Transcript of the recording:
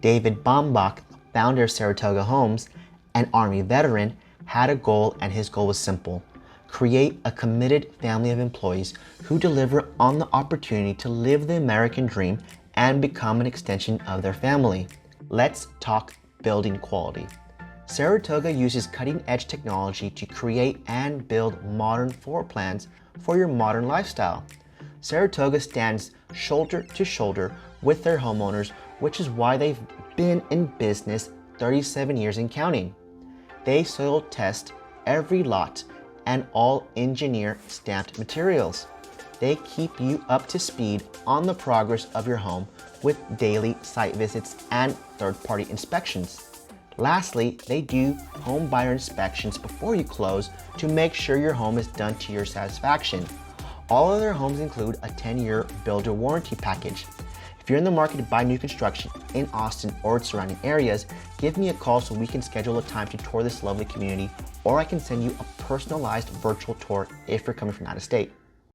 David Baumbach, founder of Saratoga Homes, an Army veteran, had a goal, and his goal was simple: create a committed family of employees who deliver on the opportunity to live the American dream and become an extension of their family. Let's talk building quality. Saratoga uses cutting-edge technology to create and build modern floor plans for your modern lifestyle. Saratoga stands shoulder to shoulder with their homeowners, which is why they've been in business 37 years and counting. They soil test every lot and all engineer stamped materials. They keep you up to speed on the progress of your home with daily site visits and third-party inspections. Lastly, they do home buyer inspections before you close to make sure your home is done to your satisfaction. All of their homes include a 10-year builder warranty package. If you're in the market to buy new construction in Austin or its surrounding areas, give me a call so we can schedule a time to tour this lovely community, or I can send you a personalized virtual tour if you're coming from out of state.